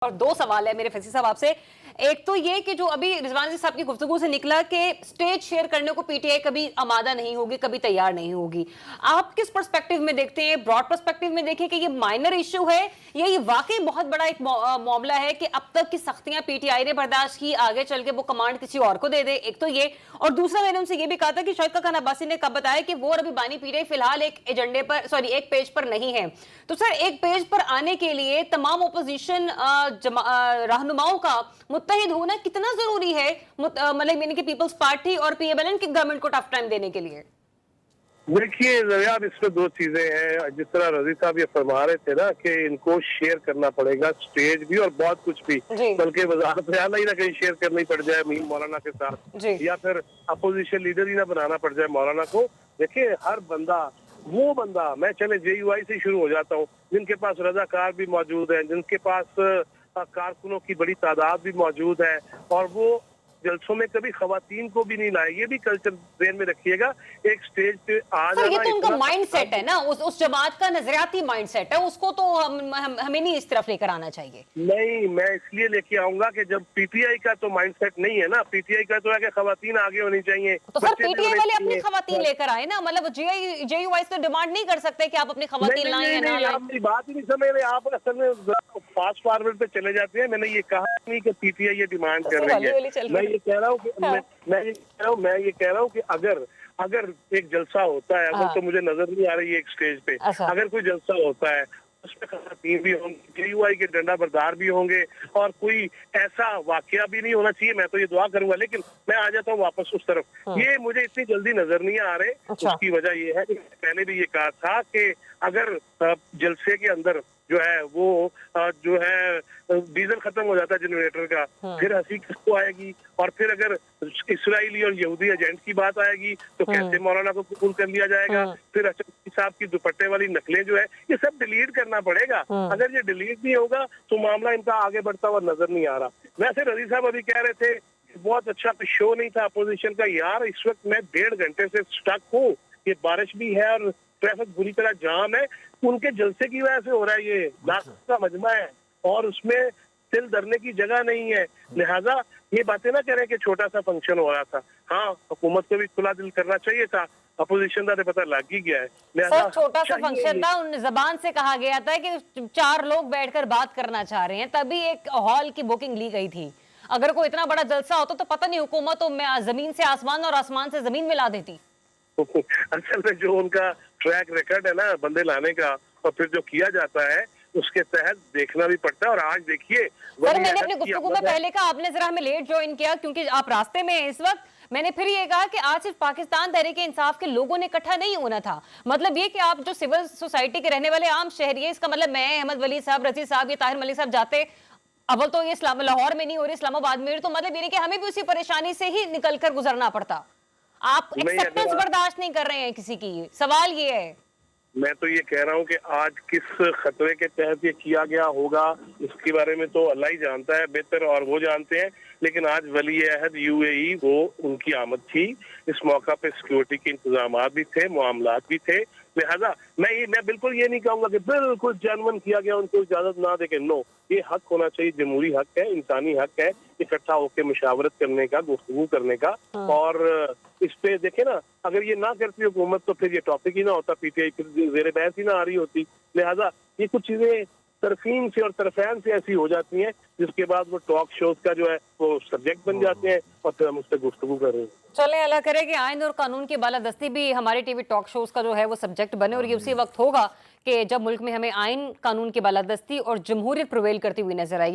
اور دو سوال ہے میرے فیصل صاحب آپ سے. ایک تو یہ کہ جو ابھی رضوان صاحب کی گفتگو سے نکلا کہ سٹیج شیئر کرنے کو پی ٹی آئی کبھی آمادہ نہیں ہوگی, کبھی تیار نہیں ہوگی. آپ کس پرسپیکٹیو میں دیکھتے ہیں؟ براڈ پرسپیکٹیو میں دیکھیں کہ یہ مائنر ایشو ہے یا یہ واقعی بہت بڑا ایک معاملہ ہے کہ اب تک کی سختیاں پی ٹی آئی نے برداشت کی, آگے چل کے وہ کمانڈ کسی اور کو دے دے. ایک تو یہ, اور دوسرا میں نے ان سے یہ بھی کہا تھا کہ شاہد خاقان عباسی نے کب بتایا کہ وہ ابھی بانی پی ٹی آئی فی الحال ایک ایجنڈے پر ایک پیج پر نہیں ہے. تو سر ایک پیج پر آنے کے لیے تمام اپوزیشن رہنماؤں کا متحد ہونا کتنا ضروری ہے, مطلب یعنی کہ پیپلز پارٹی اور پی ایم ایل این کی گورنمنٹ کو ٹف ٹائم دینے کے لیے؟ دیکھیے ریاض, اس میں دو چیزیں ہیں. جس طرح رضی صاحب یہ فرما رہے تھے نا کہ ان کو شیئر کرنا پڑے گا سٹیج بھی اور بہت کچھ بھی, بلکہ وزارت اعلیٰ ہی نہ کہیں شیئر کرنی پڑ جائے میم مولانا کے ساتھ, یا پھر اپوزیشن لیڈر ہی نہ بنانا پڑ جائے مولانا کو. دیکھیں ہر بندہ, وہ بندہ, میں چلے جے یو آئی سے شروع ہو جاتا ہوں, جن کے پاس رضاکار بھی موجود ہیں, جن کے پاس کارکنوں کی بڑی تعداد بھی موجود ہے, اور وہ جلسوں میں کبھی خواتین کو بھی نہیں لائے. یہ بھی کلچر ذہن میں رکھیے گا. ایک سٹیج پہ آ جانا, یہ تو ان کا مائنڈ سیٹ ہے نا, اس جماعت کا نظریاتی مائنڈ سیٹ ہے, اس کو تو ہمیں نہیں اس طرف لے کر آنا چاہیے. نہیں, میں اس لیے لے کے آؤں گا کہ جب پی ٹی آئی کا تو مائنڈ سیٹ نہیں ہے نا. پی ٹی آئی کا تو ہے کہ خواتین آگے ہونی چاہیے. تو سر پی ٹی آئی والے اپنی خواتین لے کر آئے نا, مطلب جے یو آئی سے ڈیمانڈ نہیں کر سکتے کہ آپ اپنی خواتین لائیں یا نہ لائیں. آپ میری بات ہی نہیں سمجھ رہے. آپ اصل میں فاسٹ فارورڈ پہ چلے جاتے ہیں. میں نے یہ کہا نہیں کہ پی ٹی آئی یہ ڈیمانڈ کر رہی ہے. میں یہ کہہ رہا ہوں کہ اگر ایک جلسہ ہوتا ہے, اگر تو مجھے نظر نہیں آ رہی ہے ایک سٹیج پہ, اگر کوئی جلسہ ہوتا ہے اس میں خواتین بھی ہوں گے, جے یو آئی کے ڈنڈا بردار بھی ہوں گے, اور کوئی ایسا واقعہ بھی نہیں ہونا چاہیے. میں تو یہ دعا کروں گا, لیکن میں آ جاتا ہوں واپس اس طرف. یہ مجھے اتنی جلدی نظر نہیں آ رہے. اس کی وجہ یہ ہے کہ پہلے بھی یہ کہا تھا کہ اگر جلسے کے اندر جو ہے وہ جو ہے ڈیزل ختم ہو جاتا ہے جنریٹر کا, پھر ہنسی کس کو آئے گی؟ اور پھر اگر اسرائیلی اور یہودی ایجنٹ کی بات آئے گی تو کیسے مولانا کو قبول کر لیا جائے گا؟ پھر اچھا صاحب کی دوپٹے والی نقلیں جو ہے یہ سب ڈیلیٹ کرنا پڑے گا. اگر یہ ڈیلیٹ نہیں ہوگا تو معاملہ ان کا آگے بڑھتا ہوا نظر نہیں آ رہا. ویسے رضی صاحب ابھی کہہ رہے تھے بہت اچھا شو نہیں تھا اپوزیشن کا. یار اس وقت میں 1.5 گھنٹے سے سٹک ہوں, یہ بارش بھی ہے اور ٹریفک بری طرح جام ہے. ان کے جلسے کی وجہ سے ہو رہا ہے. یہ لاکھوں کا مجمع ہے اور اس میں دل دھرنے کی جگہ نہیں ہے. لہٰذا یہ باتیں نہ کریں کہ چھوٹا سا فنکشن ہو رہا تھا. ہاں, حکومت کو بھی کھلا دل کرنا چاہیے تھا. اپوزیشن کا پتہ لگ ہی گیا ہے. سر چھوٹا سا فنکشن تھا, ان زبان سے کہا گیا تھا کہ 4 لوگ بیٹھ کر بات کرنا چاہ رہے ہیں, تبھی ایک ہال کی بکنگ لی گئی تھی. اگر کوئی اتنا بڑا جلسہ ہوتا تو پتہ نہیں حکومت زمین سے آسمان اور آسمان سے زمین ملا دیتی. اصل میں جو ان کا ٹریک ریکارڈ ہے نا بندے لانے کا, اور پھر جو کیا جاتا ہے اس کے تحت دیکھنا بھی پڑتا ہے. اور آج دیکھیے سر, میں نے اپنی گفتگو میں پہلے کہا, آپ نے ذرا ہمیں لیٹ جوائن کیا کیونکہ آپ راستے میں ہیں اس وقت. میں نے پھر یہ کہا کہ آج صرف پاکستان تحریک انصاف کے لوگوں نے اکٹھا نہیں ہونا تھا. مطلب یہ کہ آپ جو سول سوسائٹی کے رہنے والے عام شہری ہیں, اس کا مطلب میں, احمد ولی صاحب, رضی صاحب, یہ طاہر ملک صاحب جاتے, اول تو یہ لاہور میں نہیں ہو رہی, اسلام آباد میں, تو مطلب یہ کہ ہمیں بھی اسی پریشانی سے ہی نکل کر گزرنا پڑتا. آپ ایکسپٹنس برداشت نہیں کر رہے ہیں کسی کی. سوال یہ ہے, میں تو یہ کہہ رہا ہوں کہ آج کس خطرے کے تحت یہ کیا گیا ہوگا اس کے بارے میں تو اللہ ہی جانتا ہے بہتر, اور وہ جانتے ہیں. لیکن آج ولی عہد یو اے ای, وہ ان کی آمد تھی. اس موقع پہ سیکورٹی کے انتظامات بھی تھے, معاملات بھی تھے. لہذا میں بالکل یہ نہیں کہوں گا کہ بالکل جنون کیا گیا, ان کو اجازت نہ دے کے. نو, یہ حق ہونا چاہیے, جمہوری حق ہے, انسانی حق ہے اکٹھا ہو کے مشاورت کرنے کا, گفتگو کرنے کا. اور اس پہ دیکھیں نا, اگر یہ نہ کرتی حکومت تو پھر یہ ٹاپک ہی نہ ہوتا, پی ٹی آئی پھر زیر بحث ہی نہ آ رہی ہوتی. لہذا یہ کچھ چیزیں طرفین سے اور طرفین سے ایسی ہو جاتی ہیں جس کے بعد وہ ٹاک شوز کا جو ہے وہ سبجیکٹ بن جاتے ہیں, اور پھر ہم اس سے گفتگو کر رہے ہیں. چلیں اللہ کرے کہ آئین اور قانون کی بالادستی بھی ہمارے ٹی وی ٹاک شوز کا جو ہے وہ سبجیکٹ بنے, اور یہ اسی وقت ہوگا کہ جب ملک میں ہمیں آئین قانون کی بالادستی اور جمہوریت پرویل کرتی ہوئی نظر آئے گی.